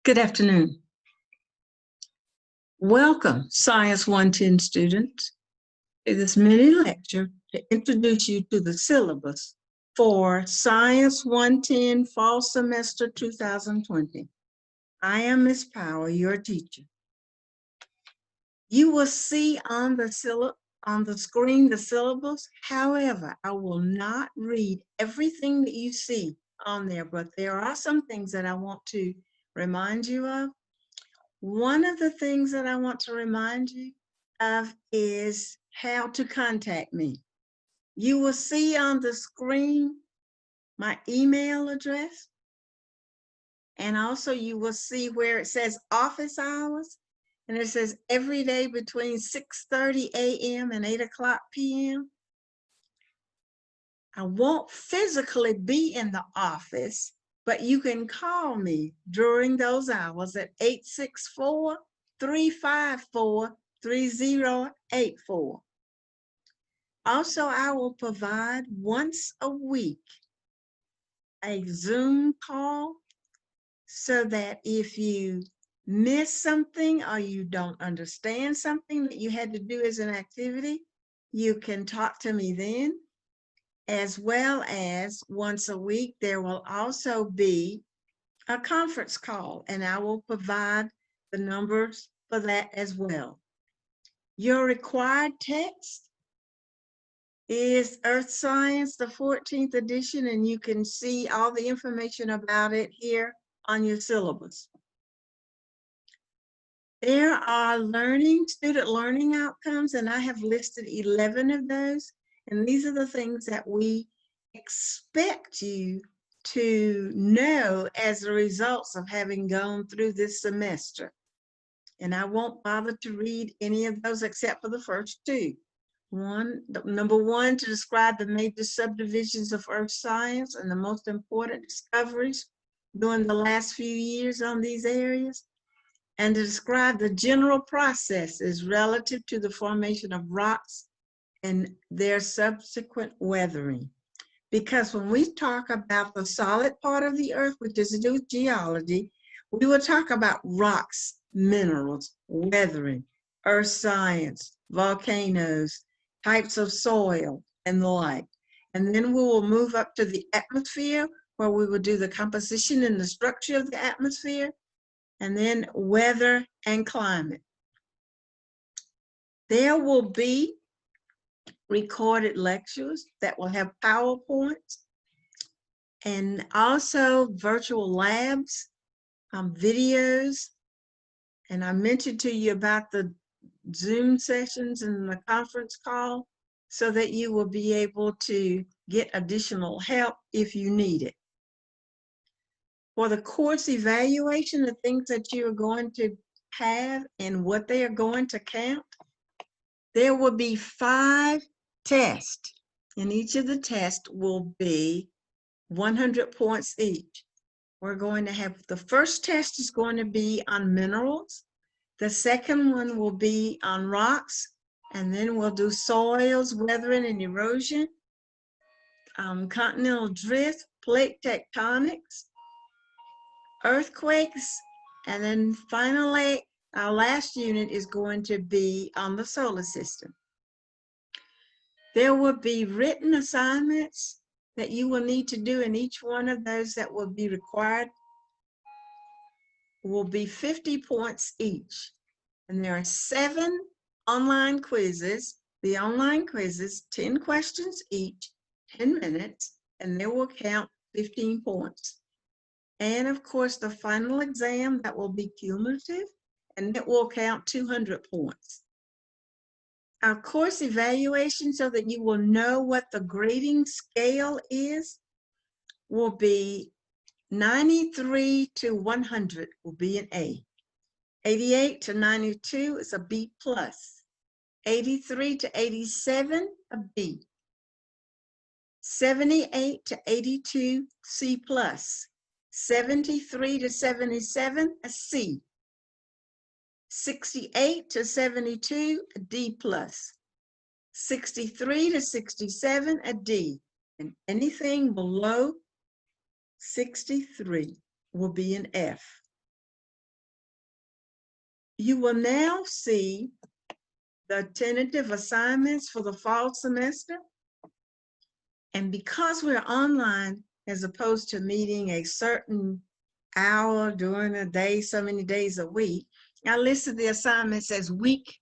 Good afternoon. Welcome, Science 110 students, to this mini lecture to introduce you to the syllabus for Science 110 Fall Semester 2020. I am Ms. Power, your teacher. You will see on the screen the syllabus. However, I will not read everything that you see on there, but there are some things that I want to remind you of. One of the things that I want to remind you of is how to contact me. You will see on the screen my email address, and also you will see where it says office hours, and it says every day between 6:30 a.m. and 8 o'clock p.m. I won't physically be in the office, but you can call me during those hours at 864-354-3084. Also, I will provide once a week a Zoom call so that if you miss something or you don't understand something that you had to do as an activity, you can talk to me then. As well as once a week, there will also be a conference call, and I will provide the numbers for that as well. Your required text is Earth Science, the 14th edition, and you can see all the information about it here on your syllabus. There are student learning outcomes, and I have listed 11 of those. And these are the things that we expect you to know as a result of having gone through this semester. And I won't bother to read any of those except for the first two. Number one, to describe the major subdivisions of earth science and the most important discoveries during the last few years on these areas, and to describe the general processes relative to the formation of rocks and their subsequent weathering. Because when we talk about the solid part of the earth, which is to do with geology, we will talk about rocks, minerals, weathering, earth science, volcanoes, types of soil, and the like. And then we will move up to the atmosphere, where we will do the composition and the structure of the atmosphere, and then weather and climate. There will be recorded lectures that will have PowerPoints, and also virtual labs, videos. And I mentioned to you about the Zoom sessions and the conference call so that you will be able to get additional help if you need it. For the course evaluation, the things that you are going to have and what they are going to count, there will be 5 tests, and each of the tests will be 100 points each. We're going to have, the first test is going to be on minerals. The second one will be on rocks, and then we'll do soils, weathering and erosion, continental drift, plate tectonics, earthquakes, and then finally, our last unit is going to be on the solar system. There will be written assignments that you will need to do, and each one of those that will be required will be 50 points each. And there are 7 online quizzes The online quizzes, 10 questions each, 10 minutes, and they will count 15 points. And of course, the final exam that will be cumulative, and it will count 200 points. Our course evaluation, so that you will know what the grading scale is, will be 93 to 100 will be an A. 88 to 92 is a B plus. 83 to 87, a B. 78 to 82, C plus. 73 to 77, a C. 68 to 72, a D plus. 63 to 67, a D. And anything below 63 will be an F. You will now see the tentative assignments for the fall semester. And because we're online, as opposed to meeting a certain hour during a day, so many days a week, I listed the assignments as week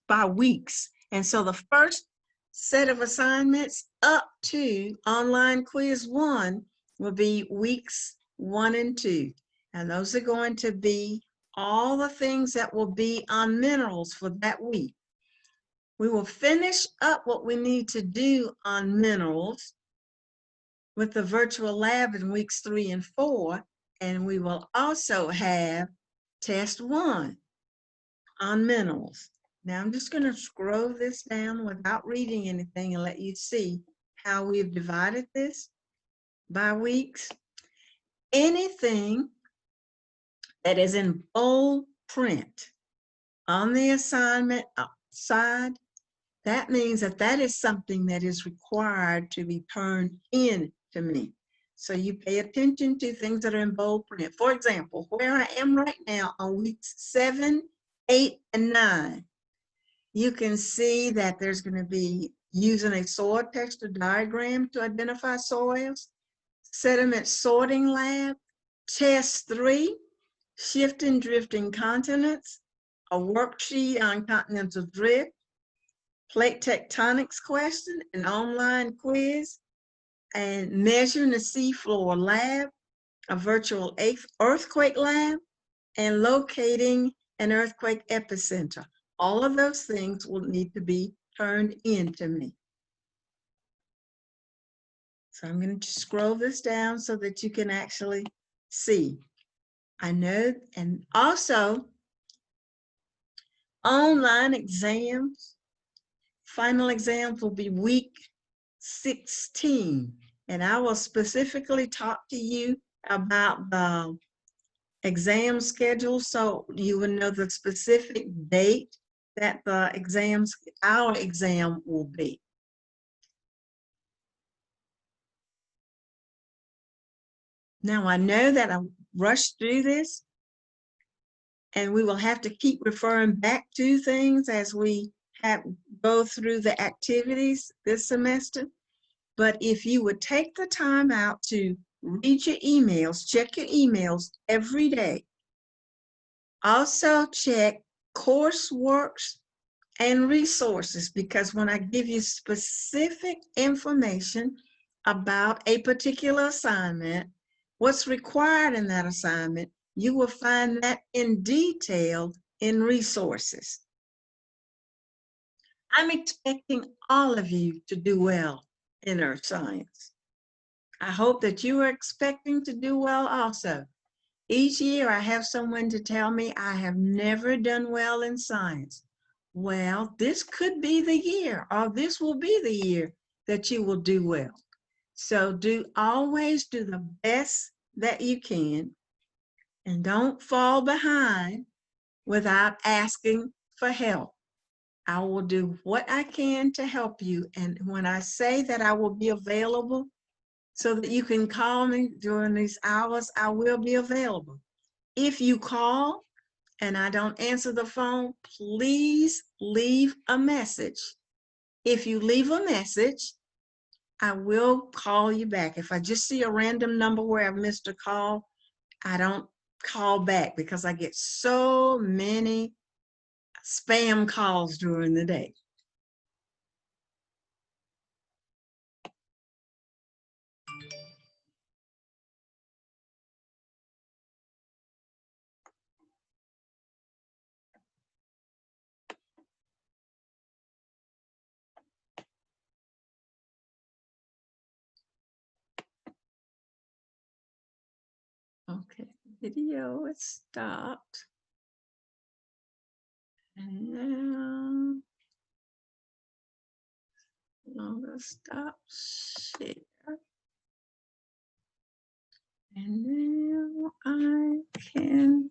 by weeks. And so the first set of assignments up to online quiz 1 will be weeks 1 and 2. And those are going to be all the things that will be on minerals for that week. We will finish up what we need to do on minerals with the virtual lab in weeks 3 and 4, and we will also have test 1 on minerals. Now I'm just going to scroll this down without reading anything and let you see how we've divided this by weeks. Anything that is in bold print on the assignment side, that means that that is something that is required to be turned in to me. So you pay attention to things that are in bold print. For example, where I am right now on weeks 7, 8, and 9, you can see that there's going to be using a soil texture diagram to identify soils, sediment sorting lab, test 3, shifting drifting continents, a worksheet on continental drift, plate tectonics question, an online quiz, and measuring the seafloor lab, a virtual earthquake lab, and locating an earthquake epicenter. All of those things will need to be turned in to me. So I'm going to scroll this down so that you can actually see. I know, and also online exams, final exams will be week 16, and I will specifically talk to you about the exam schedule so you will know the specific date that the exams, our exam will be. Now I know that I rushed through this, and we will have to keep referring back to things as we go through the activities this semester. But if you would take the time out to read your emails, check your emails every day. Also check courseworks and resources, because when I give you specific information about a particular assignment, what's required in that assignment, you will find that in detail in resources. I'm expecting all of you to do well in earth science. I hope that you are expecting to do well also. Each year I have someone to tell me I have never done well in science. Well, this could be the year, or this will be the year that you will do well. So always do the best that you can, and don't fall behind without asking for help. I will do what I can to help you. And when I say that I will be available so that you can call me during these hours, I will be available. If you call and I don't answer the phone, please leave a message. If you leave a message, I will call you back. If I just see a random number where I've missed a call, I don't call back because I get so many spam calls during the day. Video is stopped. And now I'm gonna stop share. And now I can